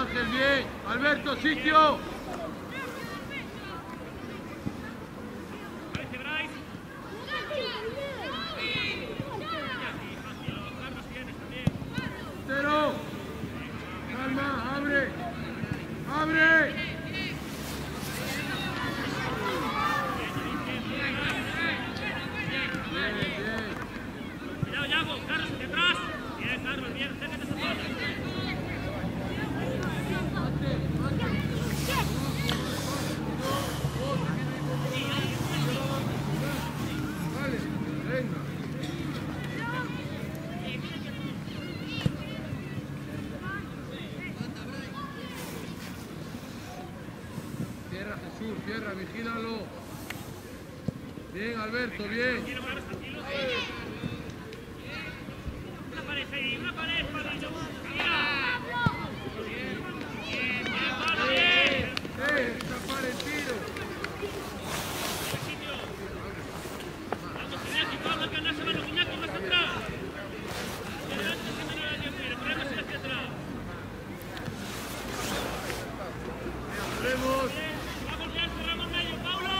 Ángel, bien. Alberto, sitio. cierra, vigílalo. Bien, Alberto, bien. Una pared ahí, una pared, Pablillo. Escapar el tiro. Vamos, Iñaki, Pablo, que andás a mano, Iñaki, más atrás. Adelante, que me lo hagan bien, ponemos hacia atrás. Vemos. Va a golpear, cerramos medio, Pablo.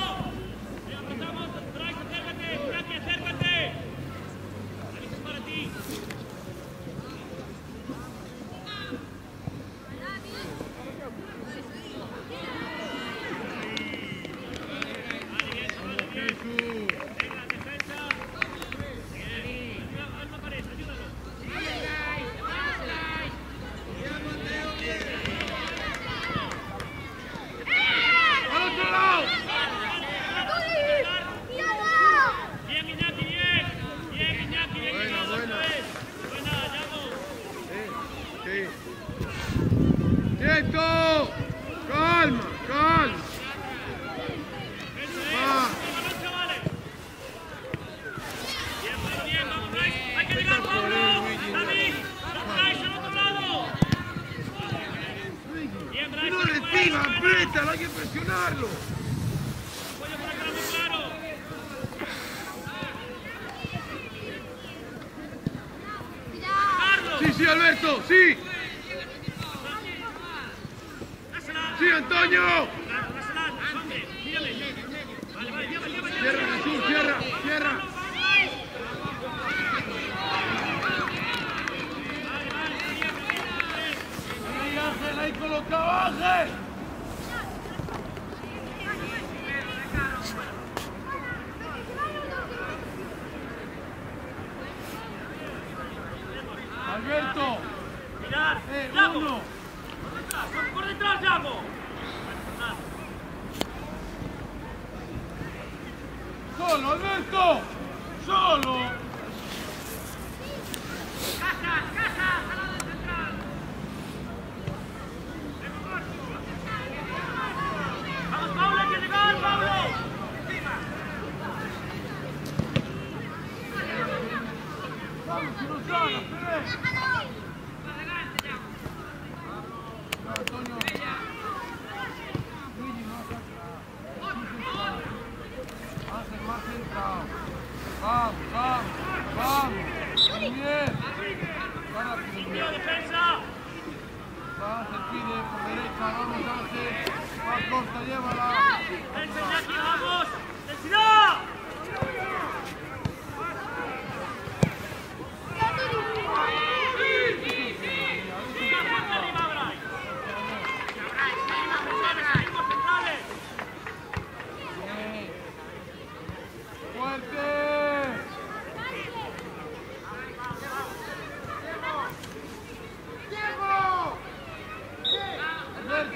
Apretamos, trae, acércate, Iñaki, acércate. Alicia es para ti. ¡Quieto! ¡Calma! ¡Calma! ¡Va! Bien, vamos, Bryce. Hay que llegar, Pablo. David, Bryce al otro lado. Bien, Bryce. ¡No reciba! ¡Apriétalo! ¡Hay que presionarlo! Apoyo por acá, muy claro. Carlos. ¡Sí, sí, Alberto! ¡Sí! ¡Sí, Antonio! Cierra, Jesús, cierra, cierra. Ahí, Ángel, ahí colocado, Ángel. Alberto. Mirar, Uno. por detrás, Yago. Solo, Alberto. Solo. Casa, a la central. Vamos, Pablo, hay que llegar, Pablo. Vamos, que nos haga, Pérez. Antonio. Luigi, no Ángel, más centrado. Vamos, vamos, vamos. Muy bien. Tío, defensa. Ángel pide por derecha, vamos Ángel. Más Costa, llévala. Defensa, Iñaki, vamos. ¡Densidad!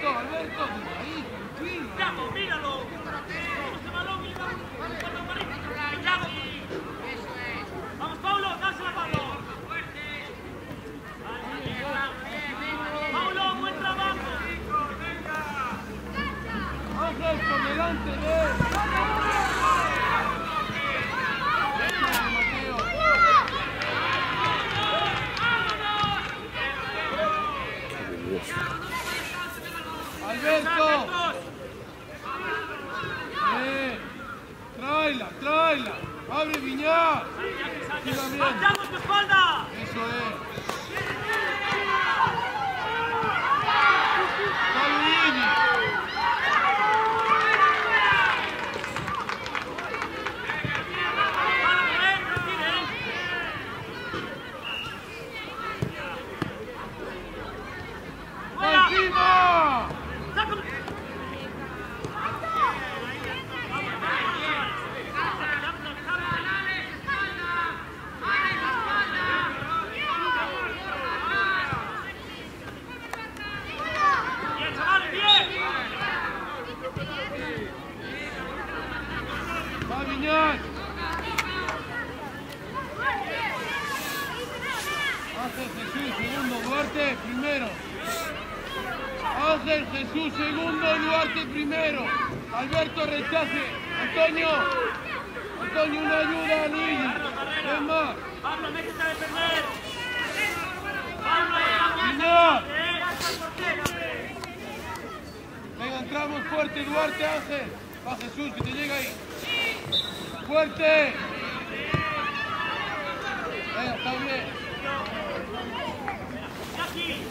Alberto, ahí, tranquilo. Yago, míralo. Ese balón y vamos. Yago. Vamos, Pablo, dásela, Pablo. Pablo, buen trabajo. Ángel, por delante de él. Alberto. Tráela. Abre Viñar. Siga bien. ¡Marchamos tu espalda! Eso es. Saludini. ¡Encima! Va Viñar. Ángel Jesús, segundo, Duarte, primero. Ángel Jesús, segundo, Duarte, primero. Alberto, rechace. Antonio, una ayuda a Luigi. Ven más. Pablo, métete a defender. Pablo, Niña. Venga, entramos fuerte, Duarte, Ángel. Va Jesús, que te llega ahí. ¡Fuerte! Venga, está bien. Aquí.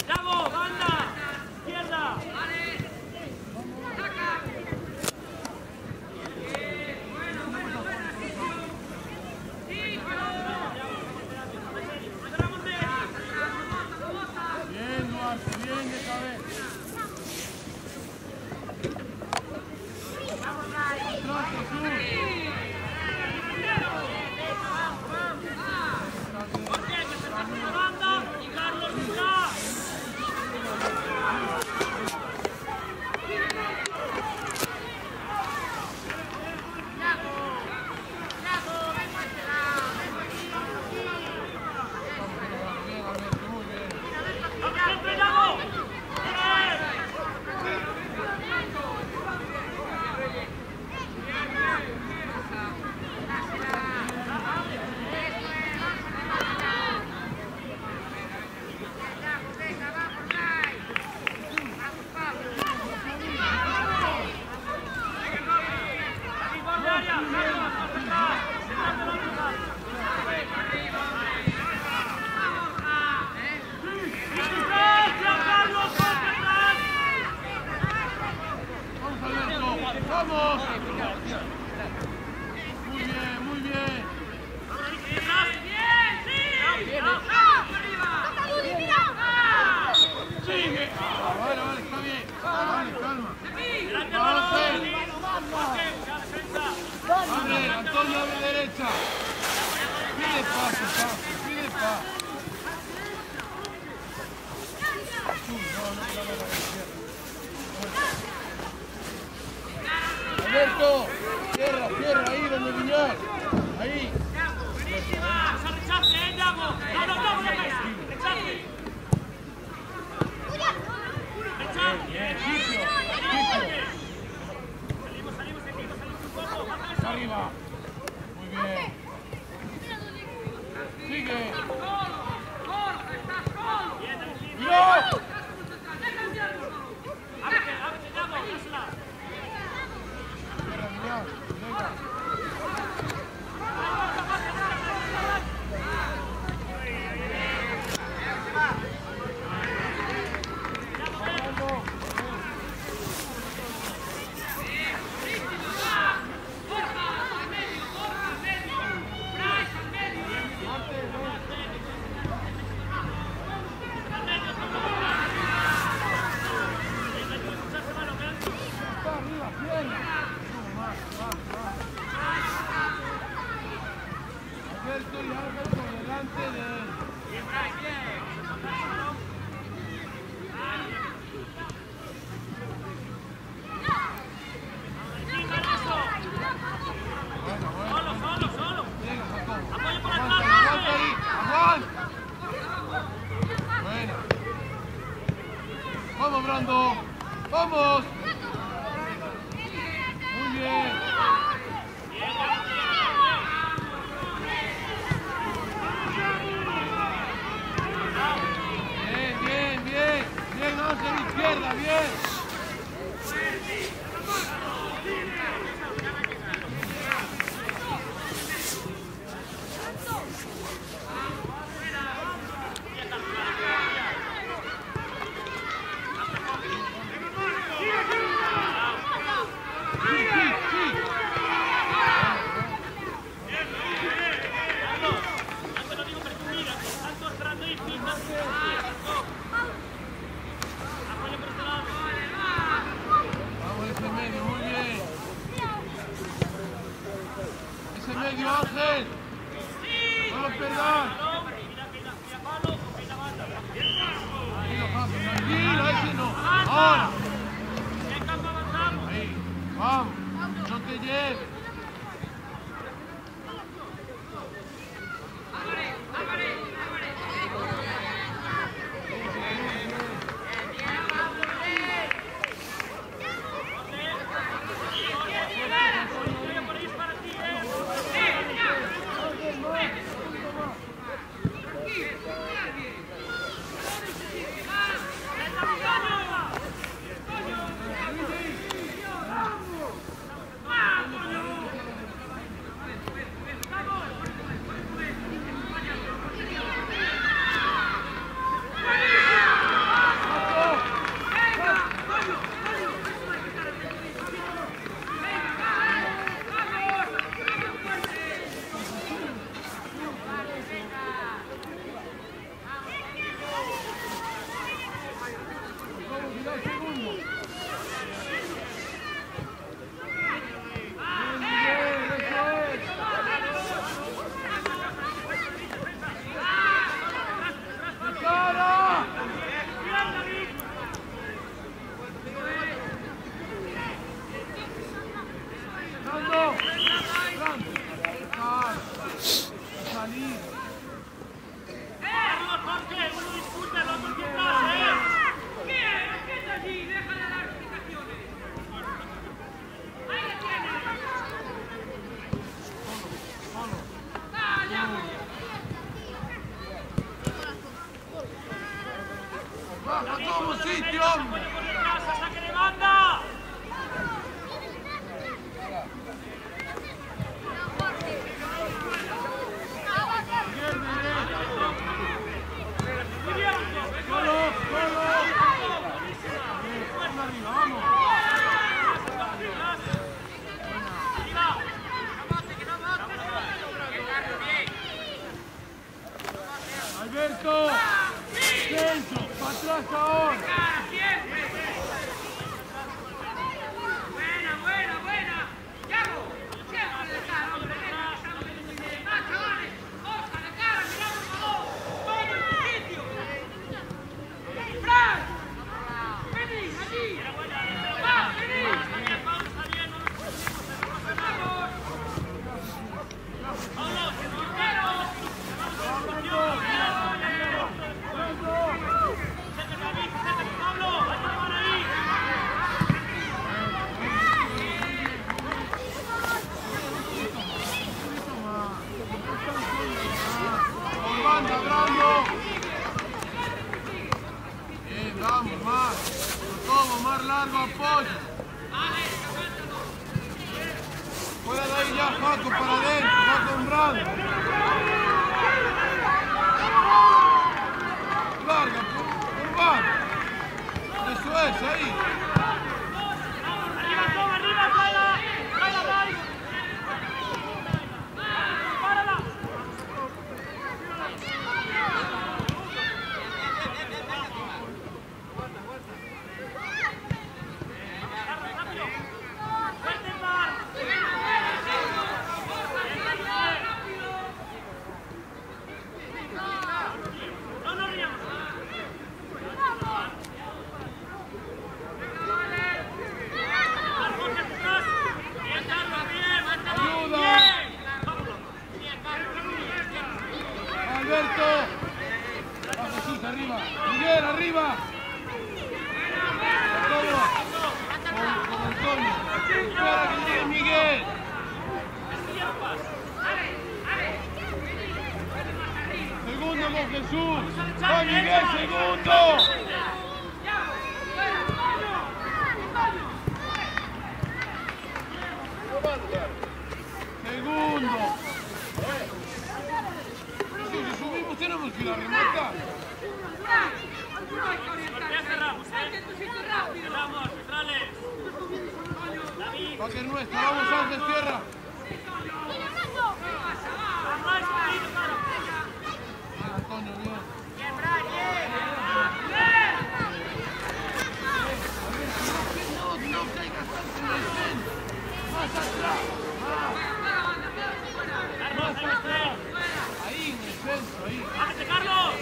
Yago, banda. Izquierda. Bien, Duarte, bien de cabeza. Atrás, Jesús. ¡Vamos! Muy bien, muy bien. ¡Sigue! Vale, vale, está bien. Vale, calma. Abre, Antonio, abre derecha. Pide paso, pide paso. Alberto, cierra, ahí donde Viñar. Ahí. Rechace, Yago. No, rechace. Salimos Arriba. Muy bien. Sigue. ¡No! Ábrete, Yago, dásela. Alberto y Ángel por delante de él. Solo. Venga, Jacobo. Apoyo por Aguanta, atrás. aguanta ahí. Aguanta. Buena. Vamos, Brando. Vamos. Muy bien. Bien, Ángel, izquierda, bien. Medio, Ángel. No lo perdas. Tranquilo, ese no. Ahora. Ahí. Vamos. No te lleves. sitio, hombre. Por detrás, saque de banda. Alberto, centro, para atrás ahora. Buena. Yago, siempre de cara, hombre. Más chavales, otra de cara, miramos a vos. Todo en tu sitio. Fran, vení, allí. Va, vení. Bien, vamos, más. Todo, más largo, apoyo. Fuera de ahí ya, Paco, para adentro, va con Brando. Larga, por bajo. Eso es, ahí. Alberto, va Jesús arriba, Miguel arriba, con Antonio, espera que llegue Miguel. Segundo con Jesús, va Miguel, segundo. Segundo. Si subimos tenemos que ir a rematar. Va a ser nuestra, vamos Ángel, tierra. Bien, Antonio, bien. No caigas tanto en el centro. Más atrás. Más atrás. Ahí en el centro, ahí. ¡Bájate, Carlos!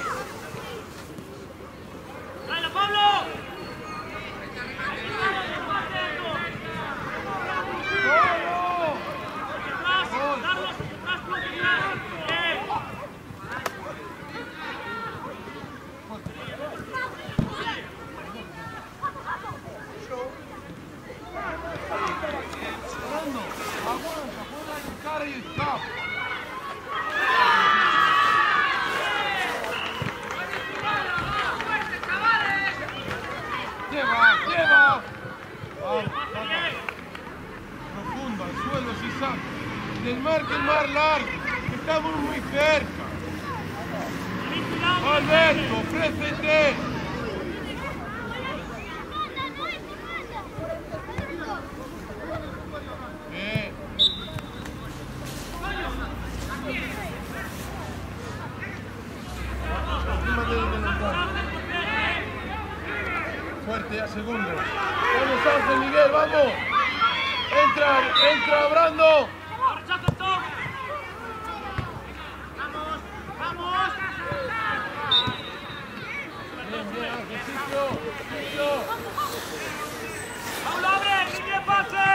¡Tráela, Pablo! ¡Solo! ¡Atrás! ¡Carlos! ¡Atrás, tú, atrás! ¡Bien! Fernando, aguanta, pon la cara y escapa. Lleva. Vamos, profundo, al suelo, si saca. Del mar que el mar largo. Estamos muy cerca. Alberto, ofrécete. Bien. Fuerte a segundo. Vamos Ángel, Miguel, vamos. Entra, Brando. Bien, Ángel, sitio. ¡Paulo, abre! ¡Que tiene pase!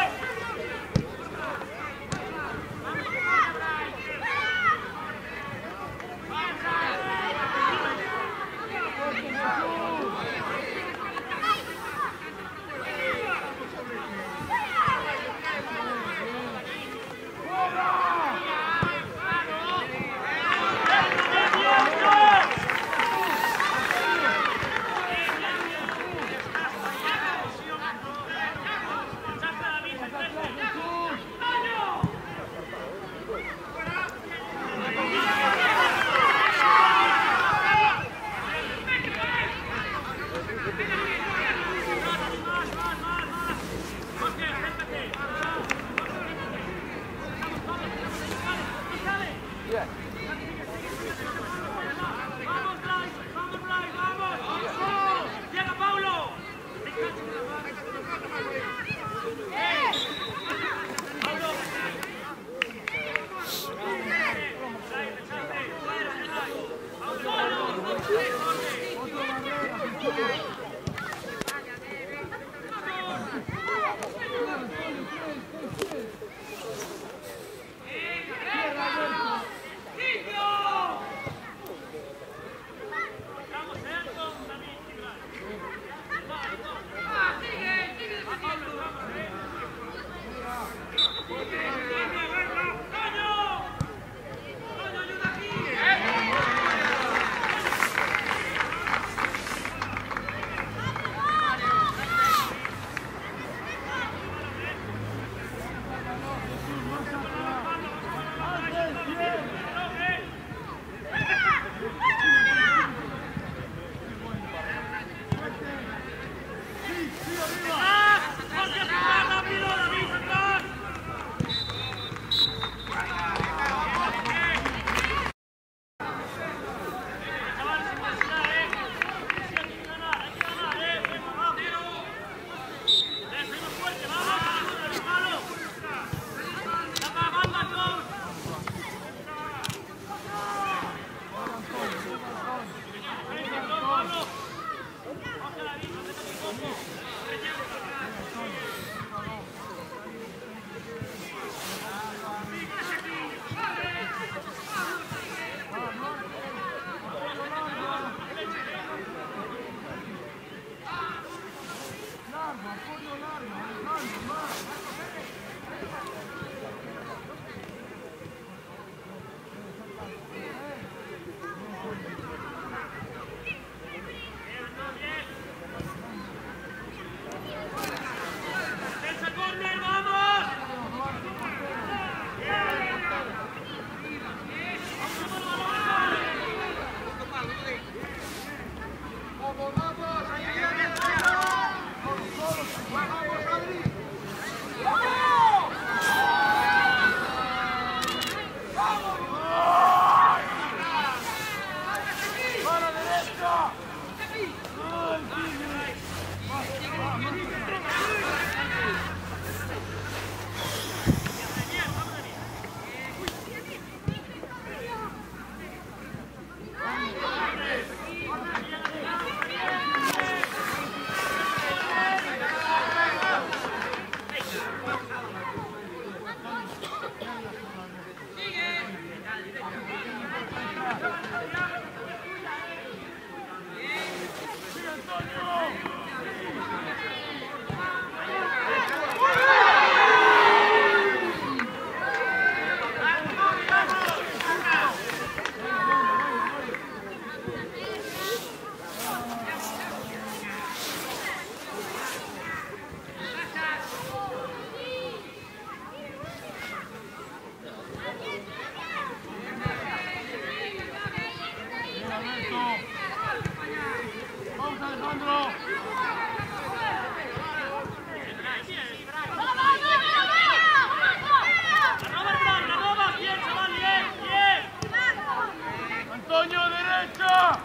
Antonio, derecha.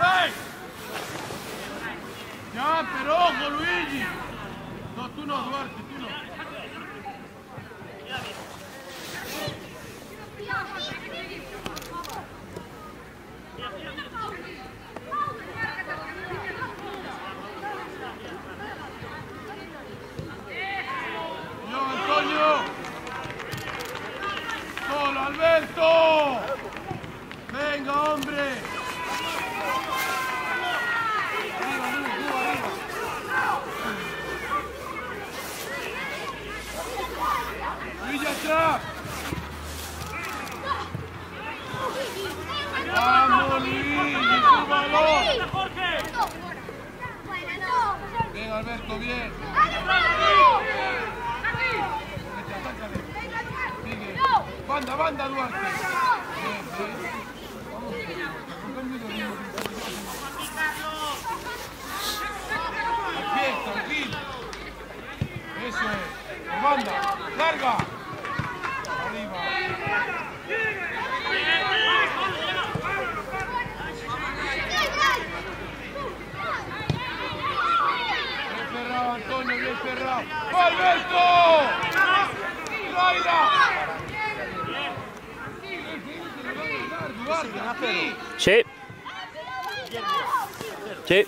¡Ey! Ya, pero ojo, Luigi. No, tú no, Duarte, tú no. Yo, Antonio. Solo, Alberto. Venga, hombre. Luigi atrás. Vamos, Luigi, tu balón. Bien, Alberto, bien. Sigue. Banda, banda, Duarte. Bien, bien. Bien, tranquilo. Eso es. Banda, larga. Arriba. Bien cerrado, Antonio, bien cerrado. ¡Alberto! ¡Traila! Sí. Sí.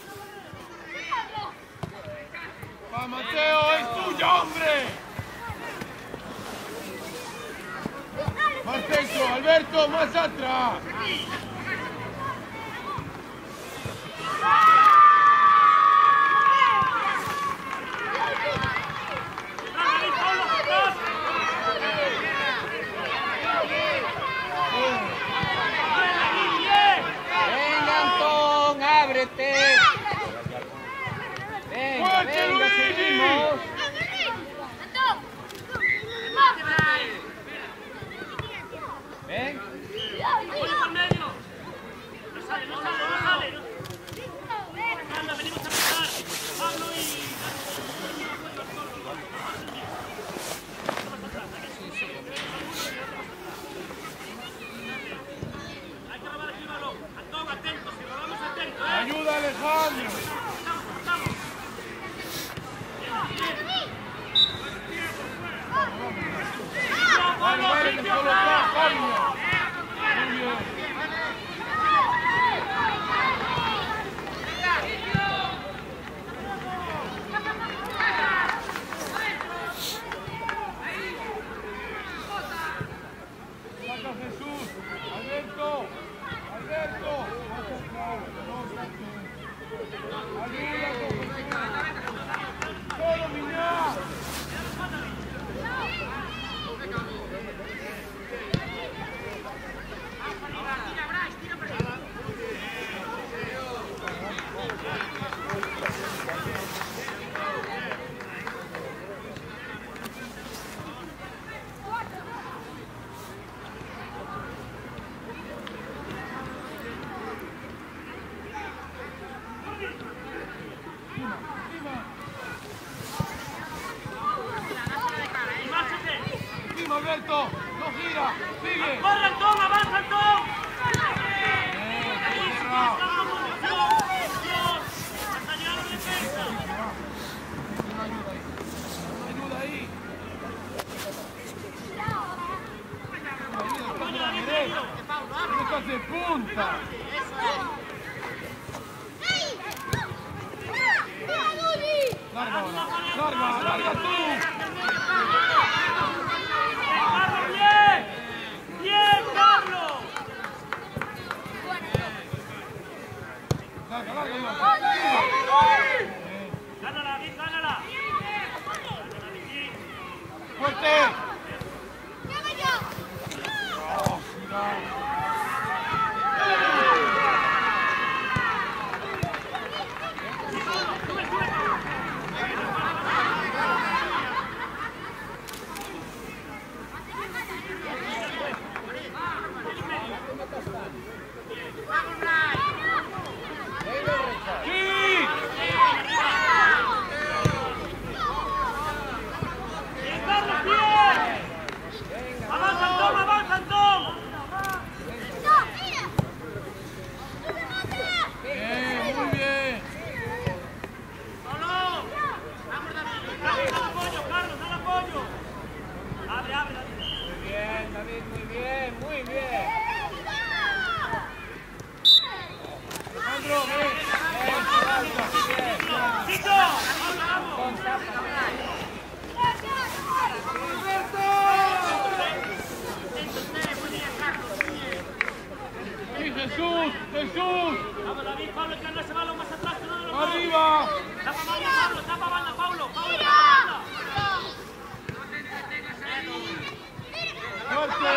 ¡Va, Mateo! ¡Es tuya, hombre! Más dentro, Alberto, más atrás. Venga, Antón, ábrete. Venga, ¡Fuerte, venga, Luigi! seguimos. Ven. ¡Por medio! Encima, Alberto. No gira. Sigue. ¡Corre el Tom! ¡Avanza el Tom! ¡Hasta llegar a la defensa! Ayuda ahí. No estás de punta. Larga tú. ¡Carlos, bien! ¡Bien, Carlos! ¡Gánala, Vic, gánala! ¡Fuerte! ¡Jesús! Vamos, David, Pablo, que anda ese balón más atrás que uno de los dos. ¡Arriba! Tapa banda, Pablo, tapa banda, Pablo, Pablo, tapa banda. ¡Fuerte!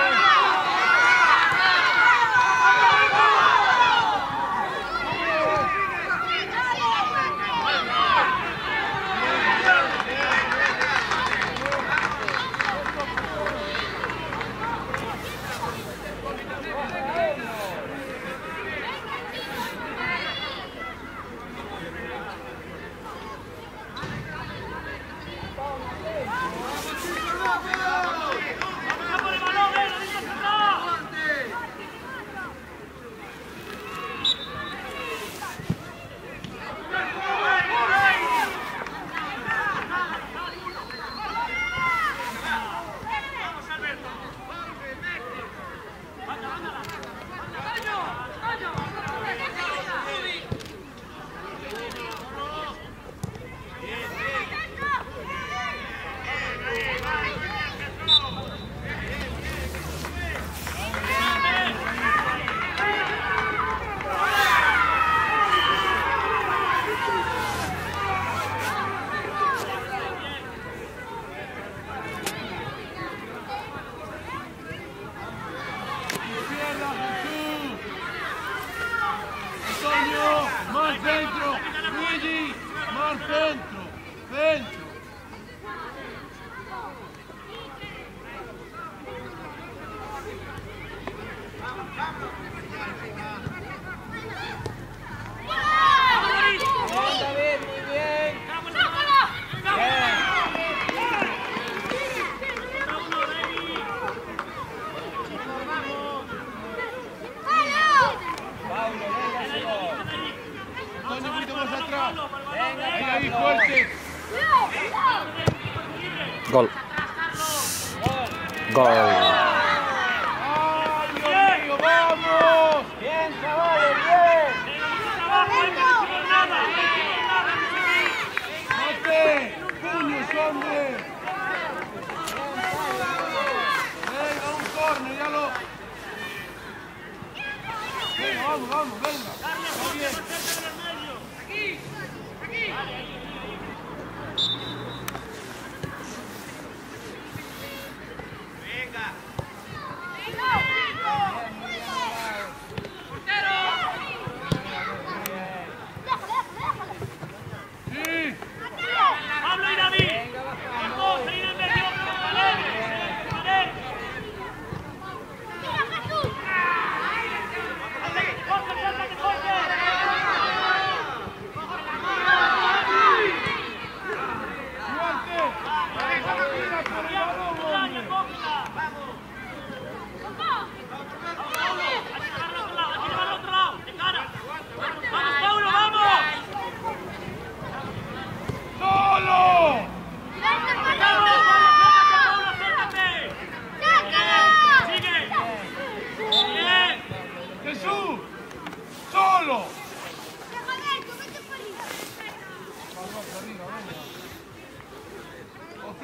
Más dentro, Luigi, más dentro, dentro. Bien, David, muy bien. Antonio, un poquito más atrás. Venga, Ahí, fuerte. Gol. Gol. ¡Ay, Dios mío, vamos! bien, chavales, bien. ¡Mate! ¡Puños, hombre! Venga, un corner, ya lo... Venga, vamos, vamos, venga. Está bien. Sí. Pablo y David. Vamos, ahí en el medio. Valer. Valer. Acércate, acércate,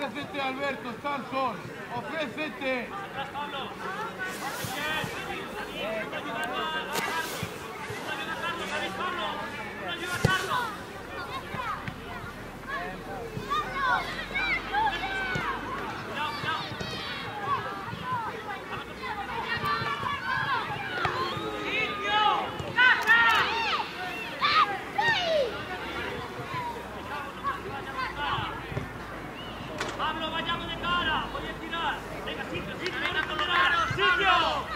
Ofrécete, Alberto, está al sol. Ofrécete. Atrás, Pablo. Bien. Uno ayuda a Carlos. Uno ayuda a Carlos. ¿Sabéis, Pablo? Uno ayuda a Carlos. Pablo, vayamos de cara. Voy a tirar. Venga, sitio, venga, condenados. ¡Sitio!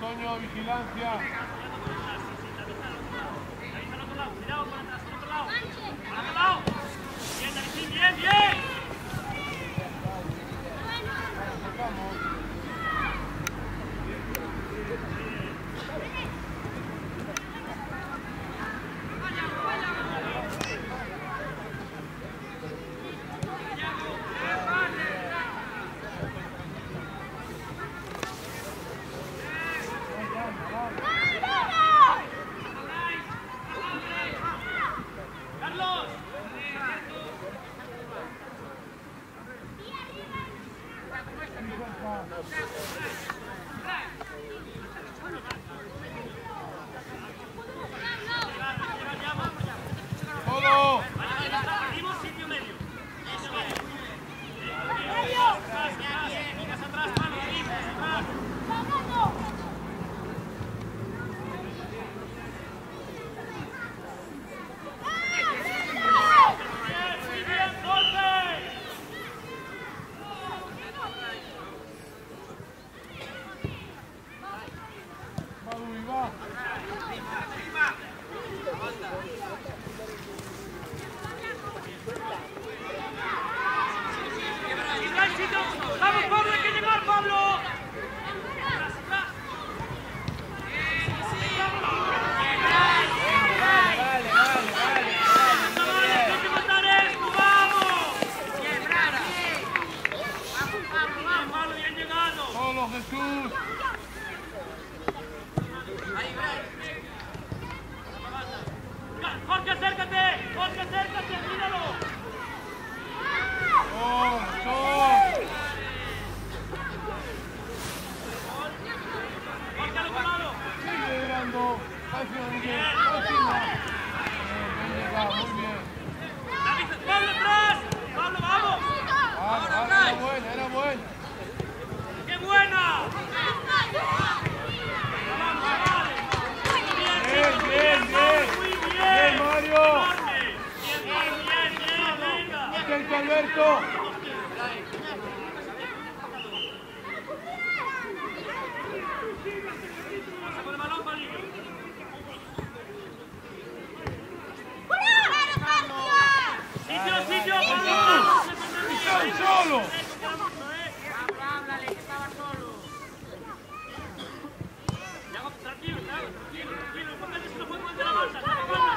Toño, vigilancia. Cuidado por atrás, por otro lado. Por otro lado. Bien, David, bien, bien. ¡Vamos, Pablo! ¡Hay que llegar, Pablo! ¡Solo Jesús! ¡Jorge, acércate! ¡Jorge, acércate! ¡Míralo! ¡Jorge, al otro lado! ¡Sigue llegando! ¡Encima, Miguel! ¡Encima! Bien llegado, muy bien. ¡Pablo, atrás! ¡Pablo, vamos! Era buena, era buena. ¡Qué buena! Bien, bien, bien. ¡Muy bien! Bien, Mario. Bien, venga. Atento, Alberto. Pasa con el balón, Palillo. ¡Sitio! ¡Está solo! Háblale, que estaba solo. Tranquilo. Importante es que no juego ante la bolsa. ¡Dale, calma!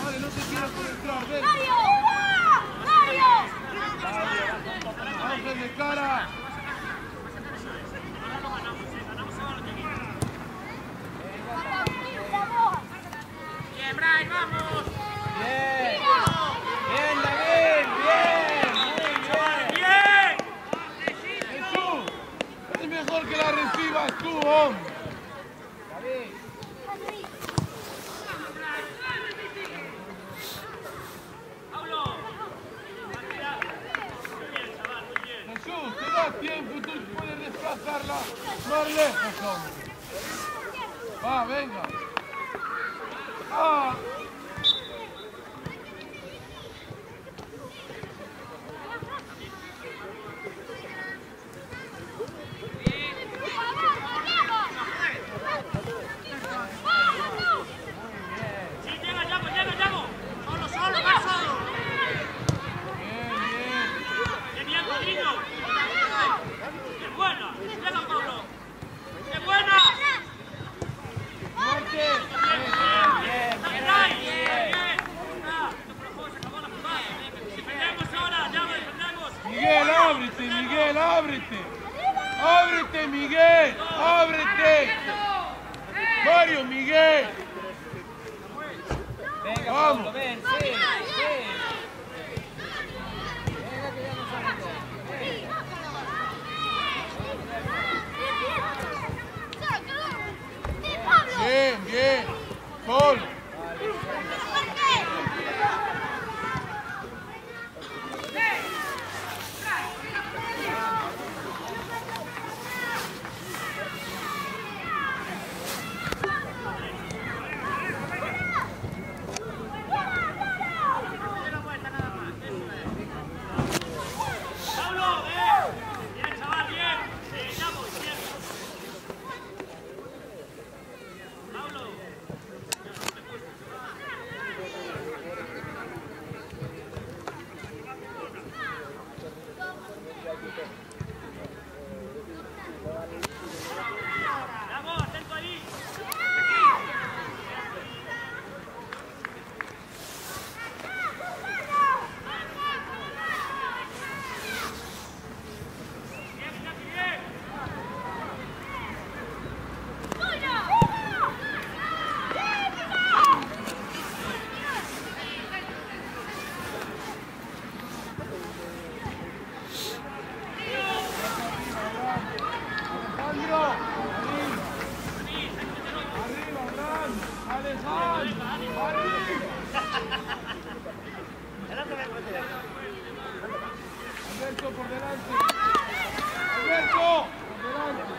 Vale, no se quiera por entrar, ven. Ángel de cara. Bien, Brian, vamos. Bien. Bien, David. Bien. Muy bien. ¡Bien! Jesús, es mejor que la recibas tú, hombre. David. ¡Paulo! Muy bien, chaval, muy bien. Jesús, te da tiempo, tú puedes desplazarla más lejos, hombre. Va, venga. Ah. Sí, llega, llamo. Solo, va solo. Bien, bien. ¡Qué bien, Padrino! ¡Qué buena! ¡Llega, Pablo! ¡Qué buena! Fuerte. Bien. ¡Bien! Se acabó la jugada. Defendemos ahora, llama, defendemos. Miguel, ábrete. Ábrete, Miguel. Ábrete. Mario, Miguel. Venga, Vamos. Pablo, ven. Sí. Venga, que ya nos vamos. Bien. Solo. por delante. Alberto, por delante.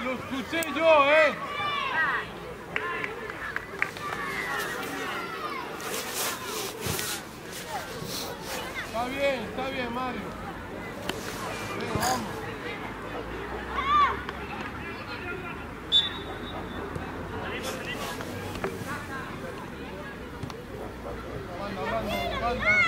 Lo escuché yo, Está bien, Mario. Venga, vamos. Banda.